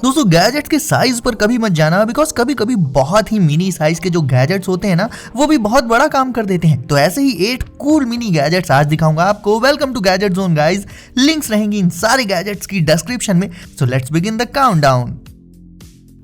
दोस्तों गैजेट्स के साइज पर कभी मत जाना, बिकॉज कभी कभी बहुत ही मिनी साइज के जो गैजेट्स होते हैं ना, वो भी बहुत बड़ा काम कर देते हैं। तो ऐसे ही 8 कूल मिनी गैजेट्स आज दिखाऊंगा आपको। Welcome to gadget zone guys. Links रहेंगी इन सारे गैजेट्स की डिस्क्रिप्शन में। So let's begin the countdown.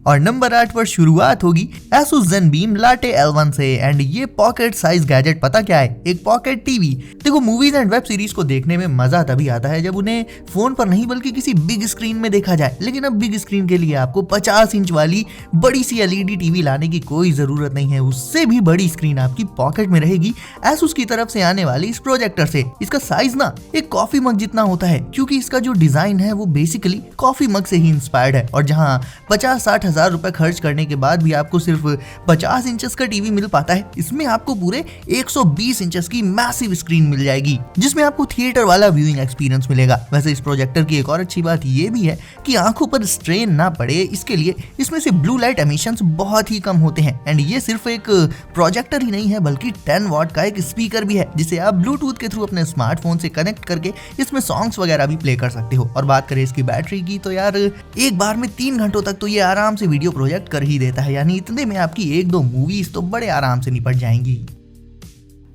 और नंबर 8 पर शुरुआत होगी Asus ZenBeam Latte L1 से। एंड ये पॉकेट साइज गैजेट पता क्या है? एक पॉकेट टीवी। देखो मूवीज एंड वेब सीरीज को देखने में मजा तभी आता है जब उन्हें फोन पर नहीं बल्कि किसी बिग स्क्रीन में देखा जाए। लेकिन अब बिग स्क्रीन के लिए आपको 50 इंच वाली बड़ी सी LED टीवी लाने की कोई जरूरत नहीं है। उससे भी बड़ी स्क्रीन आपकी पॉकेट में रहेगी Asus की तरफ से आने वाली इस प्रोजेक्टर से। इसका साइज ना एक कॉफी मग जितना होता है, क्योंकि इसका जो डिजाइन है वो बेसिकली कॉफी मग से ही इंस्पायर्ड है। और जहाँ 50-60 हजार रुपए खर्च करने के बाद भी आपको सिर्फ 50 इंचेस का टीवी मिल पाता है, इसमें आपको पूरे 120 इंचेस की मैसिव स्क्रीन मिल जाएगी, जिसमें आपको थिएटर वाला व्यूइंग एक्सपीरियंस मिलेगा। वैसे इस प्रोजेक्टर की एक और अच्छी बात ये भी है कि आंखों पर स्ट्रेन ना पड़े, इसके लिए इसमें से ब्लू लाइट एमिशंस बहुत ही कम होते हैं। एंड ये सिर्फ एक प्रोजेक्टर ही नहीं है बल्कि 10 वॉट का एक स्पीकर भी है, जिसे आप ब्लूटूथ के थ्रू अपने स्मार्टफोन से कनेक्ट करके इसमें सॉन्ग्स वगैरह भी प्ले कर सकते हो। और बात करें इसकी बैटरी की, तो यार एक बार में 3 घंटों तक तो ये आराम से वीडियो प्रोजेक्ट कर ही देता है। यानी इतने में आपकी 1-2 मूवीज तो बड़े आराम से निपट जाएंगी।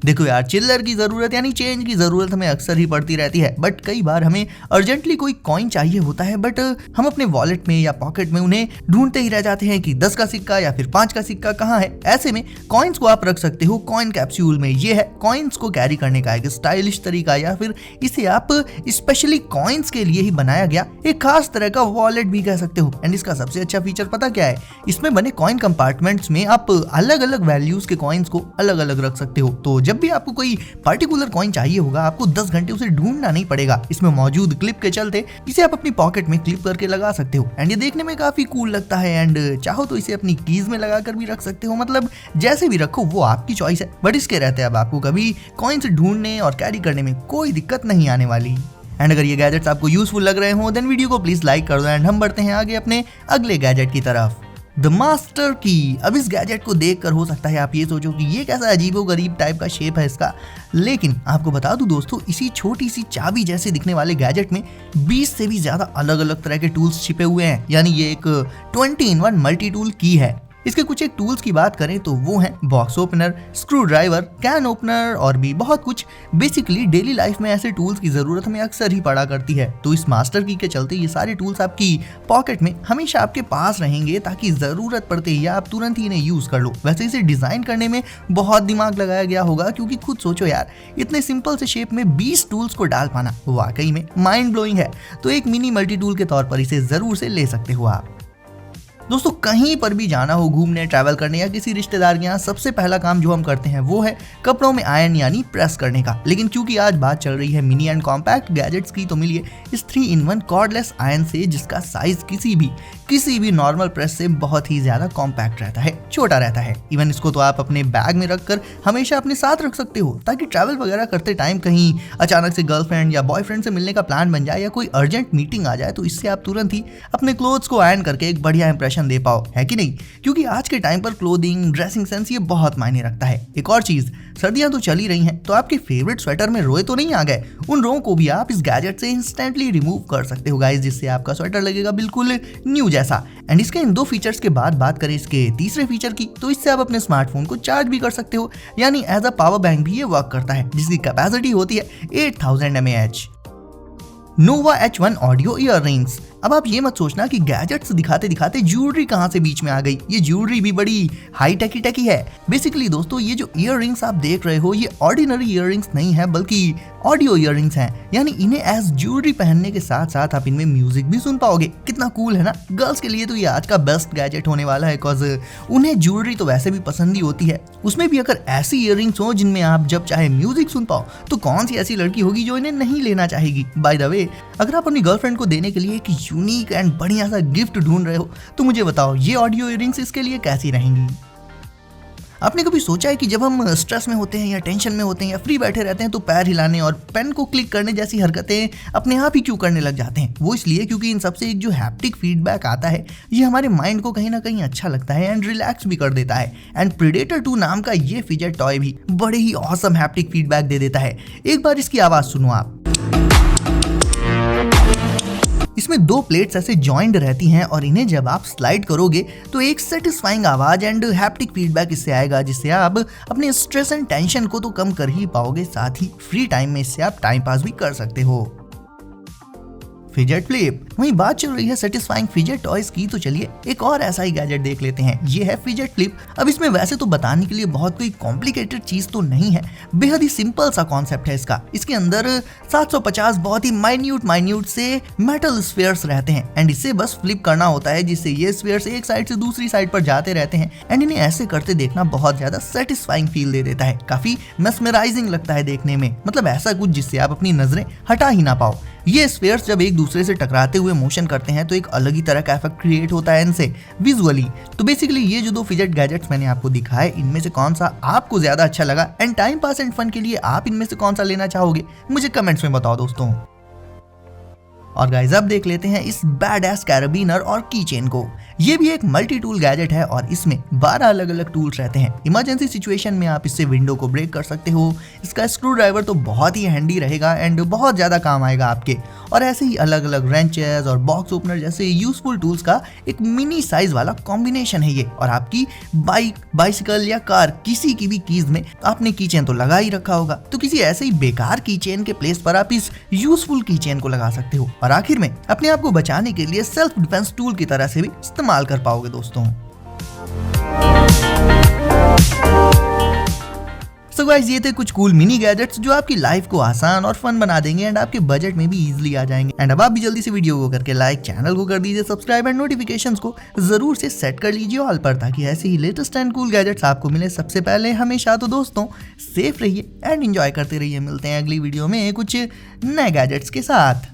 देखो यार, चिल्लर की जरूरत यानी चेंज की जरूरत हमें अक्सर ही पड़ती रहती है, बट कई बार हमें अर्जेंटली कोई कॉइन चाहिए होता है, बट हम अपने वॉलेट में या पॉकेट में उन्हें ढूंढते ही रह जाते हैं कि 10 का सिक्का या फिर 5 का सिक्का कहाँ है। ऐसे में कॉइन्स को आप रख सकते हो कॉइन कैप्सूल में। ये है कॉइन्स को कैरी करने का एक स्टाइलिश तरीका, या फिर इसे आप स्पेशली कॉइन्स के लिए ही बनाया गया एक खास तरह का वॉलेट भी कह सकते हो। एंड इसका सबसे अच्छा फीचर पता क्या है? इसमें बने कॉइन कंपार्टमेंट्स में आप अलग अलग वैल्यूज के कॉइन्स को अलग अलग रख सकते हो। तो जब भी आपको कोई पर्टिकुलर कॉइन चाहिए होगा, आपको 10 घंटे उसे ढूंढना नहीं पड़ेगा। इसमें मौजूद क्लिप के चलते इसे आप अपनी पॉकेट में क्लिप करके लगा सकते हो। एंड ये देखने में काफी कूल लगता है। एंड चाहो तो इसे अपनी कीज में लगाकर भी रख सकते हो, मतलब जैसे भी रखो वो आपकी चॉइस है। बट इसके रहते अब आपको कभी कॉइन्स ढूंढने और कैरी करने में कोई दिक्कत नहीं आने वाली। एंड अगर ये गैजेट्स आपको यूजफुल लग रहे हो देन वीडियो को प्लीज लाइक कर दो। एंड हम बढ़ते हैं आगे अपने अगले गैजेट की तरफ, द मास्टर की। अब इस गैजेट को देखकर हो सकता है आप ये सोचो कि ये कैसा अजीबोगरीब टाइप का शेप है इसका, लेकिन आपको बता दूं दोस्तों, इसी छोटी सी चाबी जैसे दिखने वाले गैजेट में 20 से भी ज्यादा अलग अलग तरह के टूल्स छिपे हुए हैं। यानी ये एक 20-in-1 मल्टी टूल की है। इसके कुछ एक टूल्स की बात करें तो वो हैं box opener, screw driver, can opener और भी बहुत कुछ। बेसिकली डेली लाइफ में ऐसे टूल्स की जरूरत हमें अक्सर ही पड़ा करती है। तो इस मास्टर की के चलते ये सारे टूल्स आपकी पॉकेट में हमेशा आपके पास रहेंगे, ताकि जरूरत पड़ते ही आप तुरंत ही इन्हें यूज कर लो। वैसे इसे डिजाइन करने में बहुत दिमाग लगाया गया होगा, क्योंकि खुद सोचो यार, इतने सिंपल से शेप में 20 टूल्स को डाल पाना वाकई में माइंड ब्लोइंग है। तो एक मिनी मल्टी टूल के तौर पर इसे जरूर से ले सकते हो आप। दोस्तों कहीं पर भी जाना हो, घूमने, ट्रैवल करने या किसी रिश्तेदार के यहाँ, सबसे पहला काम जो हम करते हैं वो है कपड़ों में आयरन यानी प्रेस करने का। लेकिन क्योंकि आज बात चल रही है मिनी एंड कॉम्पैक्ट गैजेट्स की, तो मिलिए इस 3-in-1 कॉर्डलेस आयरन से, जिसका साइज किसी भी नॉर्मल प्रेस से बहुत ही ज्यादा कॉम्पैक्ट रहता है, छोटा रहता है। इवन इसको तो आप अपने बैग में रखकर हमेशा अपने साथ रख सकते हो, ताकि ट्रैवल वगैरह करते टाइम कहीं अचानक से गर्लफ्रेंड या बॉयफ्रेंड से मिलने का प्लान बन जाए या कोई अर्जेंट मीटिंग आ जाए, तो इससे आप तुरंत ही अपने क्लोथ्स को आयरन करके एक बढ़िया इंप्रेशन दे पाओ, है कि नहीं? क्योंकि आज के टाइम पर क्लोथिंग, ड्रेसिंग सेंस ये बहुत मायने रखता है। एक और चीज, सर्दियां तो चली रही हैं, तो आपके फेवरेट स्वेटर में रोए तो नहीं आ गए? उन रोओं को भी आप इस गैजेट से इंस्टेंटली रिमूव कर सकते हो गाइस, जिससे आपका स्वेटर लगेगा बिल्कुल न्यू जैसा। एंड इसके इन 2 फीचर्स के बाद बात करें इसके तीसरे फीचर की, तो इससे आप अपने स्मार्टफोन को चार्ज भी कर सकते हो। यानी एज अ पावर बैंक भी ये वर्क करता है, जिसकी कैपेसिटी होती है 8000 mAh। नोवा H1 ऑडियो ईयररिंग्स। अब आप ये मत सोचना कि गैजेट्स दिखाते दिखाते ज्वेलरी कहाँ से बीच में आ गई। ये ज्वेलरी भी बड़ी हाई टेकी है। बेसिकली दोस्तों, ये जो ईयररिंग्स आप देख रहे हो, ये ऑर्डिनरी ईयररिंग्स नहीं है, बल्कि ऑडियो ईयररिंग्स हैं। यानी इन्हें एज ज्वेलरी पहनने के साथ साथ आप इनमें म्यूजिक भी सुन पाओगे। कितना कूल है ना? गर्ल्स के लिए तो ये आज का बेस्ट गैजेट होने वाला है, बिकॉज उन्हें ज्वेलरी तो वैसे भी पसंद ही होती है। उसमें भी अगर ऐसी ईयररिंग्स हो जिनमें आप जब चाहे म्यूजिक सुन पाओ, तो कौन सी ऐसी लड़की होगी जो इन्हें नहीं लेना चाहेगी? बाय द वे, अगर आप अपनी गर्लफ्रेंड को देने के लिए एक यूनिक एंड बढ़िया सा गिफ्ट ढूंढ रहे हो, तो मुझे बताओ ये ऑडियो ईयररिंग्स इसके लिए कैसी रहेंगी? आपने कभी सोचा है कि जब हम स्ट्रेस में होते हैं या टेंशन में होते हैं या फ्री बैठे रहते हैं, तो पैर हिलाने और पेन को क्लिक करने जैसी हरकतें अपने आप ही क्यों करने लग जाते हैं? वो इसलिए क्योंकि इन सबसे एक जो हैप्टिक फीडबैक आता है, ये हमारे माइंड को कहीं ना कहीं अच्छा लगता है एंड रिलैक्स भी कर देता है। एंड प्रेडेटर 2 नाम का ये फिजेट टॉय भी बड़े ही ऑसम हैप्टिक फीडबैक दे देता है। एक बार इसकी आवाज सुनो आप। इसमें दो प्लेट्स ऐसे जॉइंट रहती हैं और इन्हें जब आप स्लाइड करोगे तो एक सेटिस्फाइंग आवाज एंड हैप्टिक फीडबैक इससे आएगा, जिससे आप अपने स्ट्रेस एंड टेंशन को तो कम कर ही पाओगे, साथ ही फ्री टाइम में इससे आप टाइम पास भी कर सकते हो। Fidget flip. वहीं बात चल रही है सेटिस्फाइंग फिजेट टॉयज की, तो चलिए एक और ऐसा ही गैजेट देख लेते हैं। ये है फिजेट फ्लिप। अब इसमें वैसे तो बताने के लिए बहुत कोई कॉम्प्लिकेटेड चीज तो नहीं है, बेहद ही सिंपल सा कॉन्सेप्ट है इसका। इसके अंदर 750 बहुत ही माइन्यूट से मेटल स्फीयर्स रहते हैं एंड इसे बस फ्लिप करना होता है, जिससे ये स्फीयर्स एक साइड से दूसरी साइड पर जाते रहते हैं एंड इन्हें ऐसे करते देखना बहुत ज्यादा सेटिस्फाइंग फील दे देता है। काफी मेस्मराइजिंग लगता है देखने में, मतलब ऐसा कुछ जिससे आप अपनी नजरें हटा ही ना पाओ। ये स्फीयर्स जब एक दूसरे से टकराते हुए मोशन करते हैं तो एक अलग ही तरह का इफेक्ट क्रिएट होता है इनसे विजुअली। तो बेसिकली ये जो दो फिजेट गैजेट्स मैंने आपको दिखाए, इनमें से कौन सा आपको ज्यादा अच्छा लगा and time pass and fun के लिए आप इनमें से कौन सा लेना चाहोगे, मुझे कमेंट्स में बताओ दोस्तों। और गाइस अब देख लेते हैं इस बैड-एस कैराबिनर और की चेन को। ये भी एक मल्टी टूल गैजेट है और इसमें 12 अलग अलग टूल्स रहते हैं। इमरजेंसी सिचुएशन में आप इससे विंडो को ब्रेक कर सकते हो। इसका स्क्रू ड्राइवर तो बहुत ही हैंडी रहेगा एंड बहुत ज्यादा काम आएगा आपके। और ऐसे ही अलग अलग रेंचेस और बॉक्स ओपनर जैसे यूजफुल टूल्स का एक मिनी साइज वाला कॉम्बिनेशन है ये। और आपकी बाइक, बाइसिकल या कार किसी की भी कीज में आपने की चेन तो लगा ही रखा होगा, तो किसी ऐसे ही बेकार की चेन के प्लेस पर आप इस यूजफुल की चेन को लगा सकते हो। और आखिर में अपने आप को बचाने के लिए सेल्फ डिफेंस टूल की तरह से भी इस्तेमाल कर पाओगे दोस्तों। सो गाइस ये थे कुछ कूल मिनी गैजेट्स जो आपकी लाइफ को आसान और फन बना देंगे एंड आपके बजट में भी इजीली आ जाएंगे। एंड अब आप भी जल्दी से वीडियो को करके लाइक, चैनल को कर दीजिए सब्सक्राइब एंड नोटिफिकेशंस को जरूर से सेट कर लीजिए ऑल पर, ताकि ऐसे ही लेटेस्ट एंड कूल गैजेट्स आपको मिले सबसे पहले हमेशा। तो दोस्तों सेफ रहिए एंड एंजॉय करते रहिए। मिलते हैं अगली वीडियो में कुछ नए गैजेट्स के साथ।